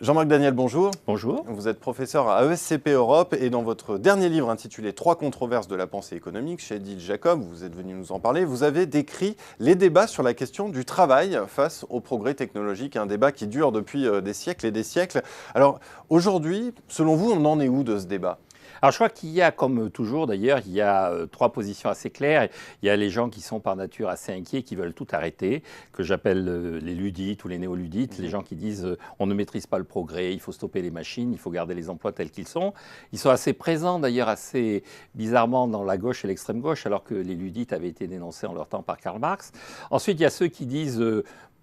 Jean-Marc Daniel, bonjour. Bonjour. Vous êtes professeur à ESCP Europe et dans votre dernier livre intitulé « Trois controverses de la pensée économique » chez Edith Jacob, vous êtes venu nous en parler, vous avez décrit les débats sur la question du travail face au progrès technologique, un débat qui dure depuis des siècles et des siècles. Alors aujourd'hui, selon vous, on en est où de ce débat ? Alors je crois qu'il y a, comme toujours d'ailleurs, il y a trois positions assez claires. Il y a les gens qui sont par nature assez inquiets, qui veulent tout arrêter, que j'appelle les ludites ou les néoludites, les gens qui disent on ne maîtrise pas le progrès, il faut stopper les machines, il faut garder les emplois tels qu'ils sont. Ils sont assez présents d'ailleurs assez bizarrement dans la gauche et l'extrême gauche, alors que les ludites avaient été dénoncés en leur temps par Karl Marx. Ensuite, il y a ceux qui disent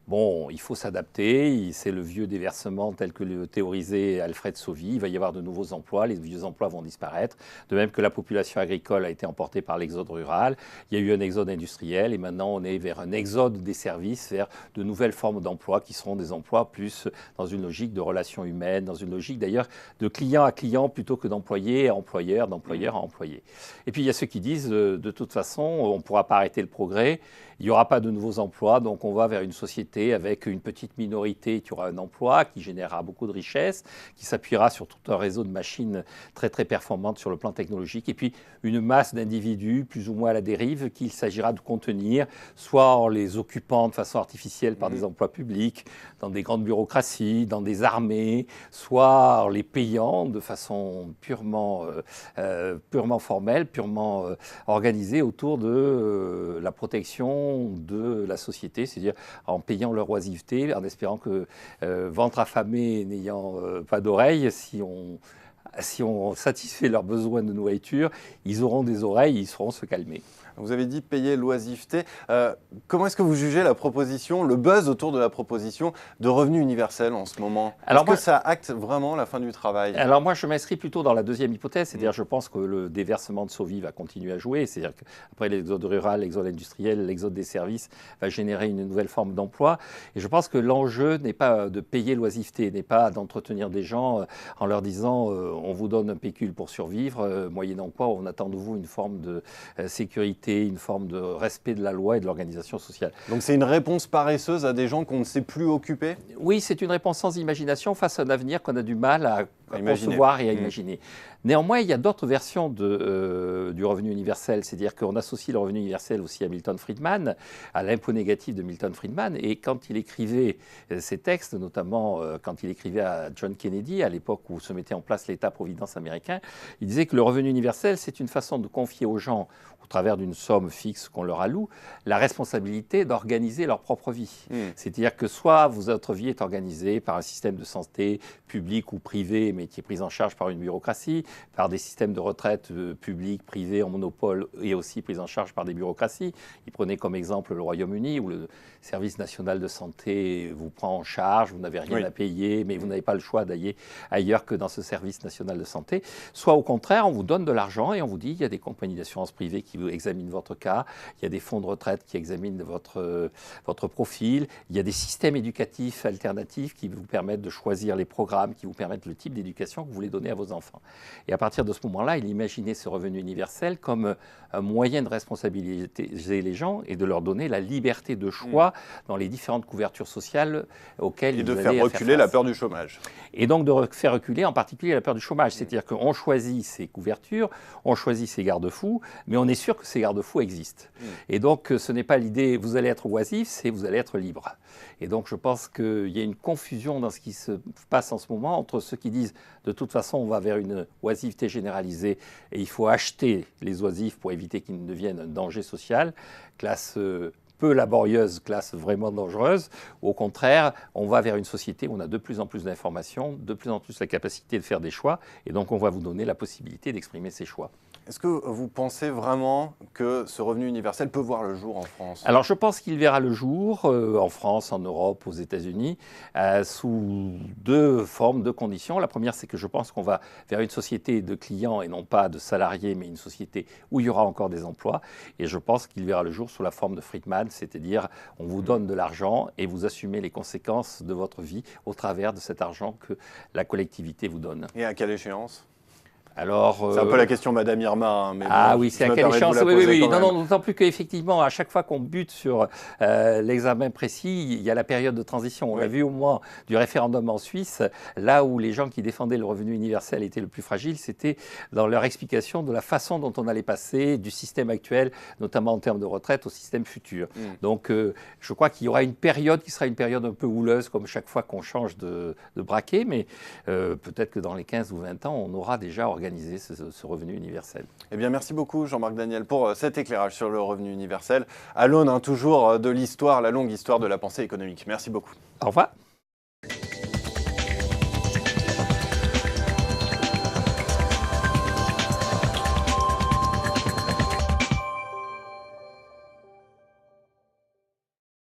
bon, il faut s'adapter, c'est le vieux déversement tel que le théorisait Alfred Sauvy, il va y avoir de nouveaux emplois, les vieux emplois vont disparaître, de même que la population agricole a été emportée par l'exode rural, il y a eu un exode industriel et maintenant on est vers un exode des services, vers de nouvelles formes d'emplois qui seront des emplois plus dans une logique de relations humaines, dans une logique d'ailleurs de client à client plutôt que d'employé à employeur, d'employeur à employé. Et puis il y a ceux qui disent de toute façon on ne pourra pas arrêter le progrès, il n'y aura pas de nouveaux emplois, donc on va vers une société avec une petite minorité qui aura un emploi, qui générera beaucoup de richesses, qui s'appuiera sur tout un réseau de machines très très performantes sur le plan technologique, et puis une masse d'individus plus ou moins à la dérive qu'il s'agira de contenir, soit en les occupant de façon artificielle par des emplois publics, dans des grandes bureaucraties, dans des armées, soit en les payant de façon purement formelle, purement organisée autour de la protection de la société, c'est-à-dire en payant leur oisiveté, en espérant que ventre affamé n'ayant pas d'oreilles, si on satisfait leurs besoins de nourriture, ils auront des oreilles et ils sauront se calmer. Vous avez dit payer l'oisiveté. Comment est-ce que vous jugez la proposition, le buzz autour de la proposition de revenu universel en ce moment ? Est-ce que ça acte vraiment la fin du travail ? Alors moi, je m'inscris plutôt dans la deuxième hypothèse, c'est-à-dire je pense que le déversement de Sauvy va continuer à jouer, c'est-à-dire qu'après l'exode rural, l'exode industriel, l'exode des services va générer une nouvelle forme d'emploi. Et je pense que l'enjeu n'est pas de payer l'oisiveté, n'est pas d'entretenir des gens en leur disant on vous donne un pécule pour survivre, moyennant quoi on attend de vous une forme de sécurité, une forme de respect de la loi et de l'organisation sociale. Donc c'est une réponse paresseuse à des gens qu'on ne sait plus occuper ? Oui, c'est une réponse sans imagination face à un avenir qu'on a du mal à concevoir et à imaginer. Néanmoins, il y a d'autres versions du revenu universel, c'est-à-dire qu'on associe le revenu universel aussi à Milton Friedman, à l'impôt négatif de Milton Friedman, et quand il écrivait ses textes, notamment quand il écrivait à John Kennedy, à l'époque où se mettait en place l'État-providence américain, il disait que le revenu universel, c'est une façon de confier aux gens, au travers d'une somme fixe qu'on leur alloue, la responsabilité d'organiser leur propre vie. C'est-à-dire que soit votre vie est organisée par un système de santé public ou privé, mais qui est pris en charge par une bureaucratie, par des systèmes de retraite publics, privés, en monopole, et aussi pris en charge par des bureaucraties. Il prenait comme exemple le Royaume-Uni, où le service national de santé vous prend en charge, vous n'avez rien à payer, mais vous n'avez pas le choix d'aller ailleurs que dans ce service national de santé. Soit au contraire, on vous donne de l'argent et on vous dit il y a des compagnies d'assurance privée qui examinent votre cas, il y a des fonds de retraite qui examinent votre profil, il y a des systèmes éducatifs alternatifs qui vous permettent de choisir les programmes, qui vous permettent le type d'éducation que vous voulez donner à vos enfants. Et à partir de ce moment-là, il imaginait ce revenu universel comme un moyen de responsabiliser les gens et de leur donner la liberté de choix dans les différentes couvertures sociales auxquelles ils allaient faire face. Et de faire reculer la peur du chômage. Et donc de faire reculer en particulier la peur du chômage. C'est-à-dire qu'on choisit ces couvertures, on choisit ces garde-fous, mais on est sûr que ces garde-fous existent. Et donc ce n'est pas l'idée vous allez être oisif, c'est vous allez être libre. Et donc je pense qu'il y a une confusion dans ce qui se passe en ce moment entre ceux qui disent de toute façon on va vers une oisiveté généralisée et il faut acheter les oisifs pour éviter qu'ils ne deviennent un danger social, classe peu laborieuse, classe vraiment dangereuse. Au contraire, on va vers une société où on a de plus en plus d'informations, de plus en plus la capacité de faire des choix, et donc on va vous donner la possibilité d'exprimer ces choix. Est-ce que vous pensez vraiment que ce revenu universel peut voir le jour en France ? Alors je pense qu'il verra le jour en France, en Europe, aux États-Unis, sous deux formes, deux conditions. La première, c'est que je pense qu'on va vers une société de clients et non pas de salariés, mais une société où il y aura encore des emplois. Et je pense qu'il verra le jour sous la forme de Friedman, c'est-à-dire on vous donne de l'argent et vous assumez les conséquences de votre vie au travers de cet argent que la collectivité vous donne. Et à quelle échéance ? Alors, c'est un peu la question Madame Irma. Hein, mais ah bon, oui, c'est à quelle échéance? Oui. Non, d'autant plus qu'effectivement, à chaque fois qu'on bute sur l'examen précis, il y a la période de transition. On l'a vu au moment du référendum en Suisse, là où les gens qui défendaient le revenu universel étaient le plus fragiles, c'était dans leur explication de la façon dont on allait passer du système actuel, notamment en termes de retraite, au système futur. Donc, je crois qu'il y aura une période qui sera une période un peu houleuse, comme chaque fois qu'on change de braquet, mais peut-être que dans les 15 ou 20 ans, on aura déjà organisé ce revenu universel. Eh bien, merci beaucoup Jean-Marc Daniel pour cet éclairage sur le revenu universel, à l'aune toujours de l'histoire, la longue histoire de la pensée économique. Merci beaucoup. Au revoir.